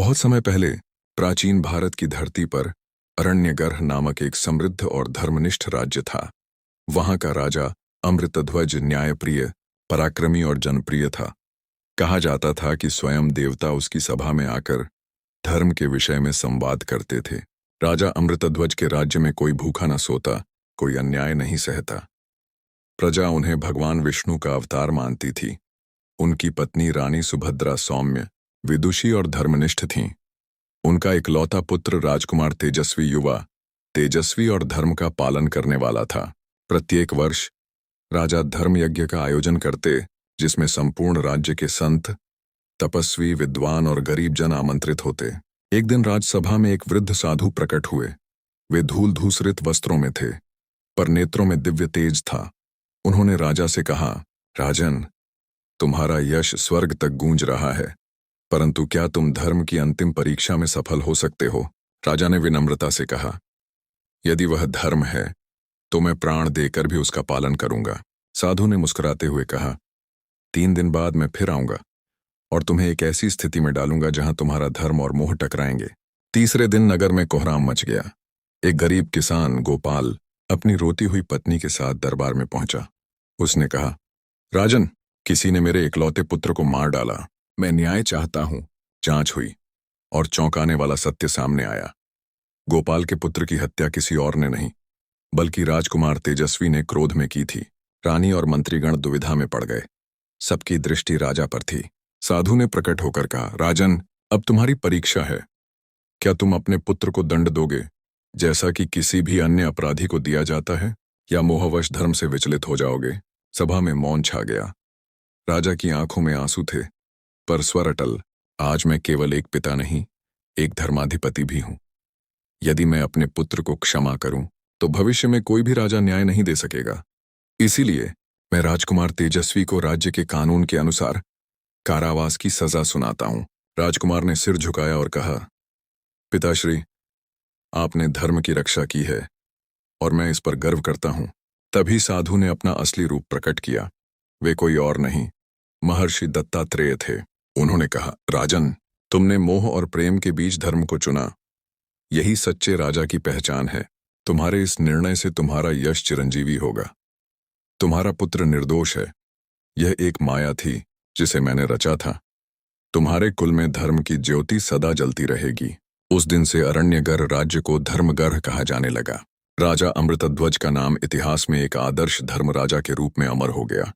बहुत समय पहले प्राचीन भारत की धरती पर अरण्यगर्भ नामक एक समृद्ध और धर्मनिष्ठ राज्य था। वहां का राजा अमृतध्वज न्यायप्रिय, पराक्रमी और जनप्रिय था। कहा जाता था कि स्वयं देवता उसकी सभा में आकर धर्म के विषय में संवाद करते थे। राजा अमृतध्वज के राज्य में कोई भूखा न सोता, कोई अन्याय नहीं सहता। प्रजा उन्हें भगवान विष्णु का अवतार मानती थी। उनकी पत्नी रानी सुभद्रा सौम्य, विदुषी और धर्मनिष्ठ थीं। उनका इकलौता पुत्र राजकुमार तेजस्वी युवा, तेजस्वी और धर्म का पालन करने वाला था। प्रत्येक वर्ष राजा धर्म यज्ञ का आयोजन करते, जिसमें संपूर्ण राज्य के संत, तपस्वी, विद्वान और गरीब जन आमंत्रित होते। एक दिन राजसभा में एक वृद्ध साधु प्रकट हुए। वे धूल धूसरित वस्त्रों में थे, पर नेत्रों में दिव्य तेज था। उन्होंने राजा से कहा, राजन, तुम्हारा यश स्वर्ग तक गूंज रहा है, परंतु क्या तुम धर्म की अंतिम परीक्षा में सफल हो सकते हो? राजा ने विनम्रता से कहा, यदि वह धर्म है तो मैं प्राण देकर भी उसका पालन करूंगा। साधु ने मुस्कुराते हुए कहा, 3 दिन बाद मैं फिर आऊंगा और तुम्हें एक ऐसी स्थिति में डालूंगा जहां तुम्हारा धर्म और मोह टकराएंगे। तीसरे दिन नगर में कोहराम मच गया। एक गरीब किसान गोपाल अपनी रोती हुई पत्नी के साथ दरबार में पहुंचा। उसने कहा, राजन, किसी ने मेरे इकलौते पुत्र को मार डाला। मैं न्याय चाहता हूं। जांच हुई और चौंकाने वाला सत्य सामने आया। गोपाल के पुत्र की हत्या किसी और ने नहीं, बल्कि राजकुमार तेजस्वी ने क्रोध में की थी। रानी और मंत्रीगण दुविधा में पड़ गए। सबकी दृष्टि राजा पर थी। साधु ने प्रकट होकर कहा, राजन, अब तुम्हारी परीक्षा है। क्या तुम अपने पुत्र को दंड दोगे, जैसा कि किसी भी अन्य अपराधी को दिया जाता है, या मोहवश धर्म से विचलित हो जाओगे? सभा में मौन छा गया। राजा की आंखों में आंसू थे, पर स्वर अटल। आज मैं केवल एक पिता नहीं, एक धर्माधिपति भी हूं। यदि मैं अपने पुत्र को क्षमा करूं, तो भविष्य में कोई भी राजा न्याय नहीं दे सकेगा। इसीलिए मैं राजकुमार तेजस्वी को राज्य के कानून के अनुसार कारावास की सजा सुनाता हूं। राजकुमार ने सिर झुकाया और कहा, पिताश्री, आपने धर्म की रक्षा की है और मैं इस पर गर्व करता हूं। तभी साधु ने अपना असली रूप प्रकट किया। वे कोई और नहीं, महर्षि दत्तात्रेय थे। उन्होंने कहा, राजन, तुमने मोह और प्रेम के बीच धर्म को चुना। यही सच्चे राजा की पहचान है। तुम्हारे इस निर्णय से तुम्हारा यश चिरंजीवी होगा। तुम्हारा पुत्र निर्दोष है। यह एक माया थी जिसे मैंने रचा था। तुम्हारे कुल में धर्म की ज्योति सदा जलती रहेगी। उस दिन से अरण्यगर्भ राज्य को धर्मगर्भ कहा जाने लगा। राजा अमृतध्वज का नाम इतिहास में एक आदर्श धर्म राजा के रूप में अमर हो गया।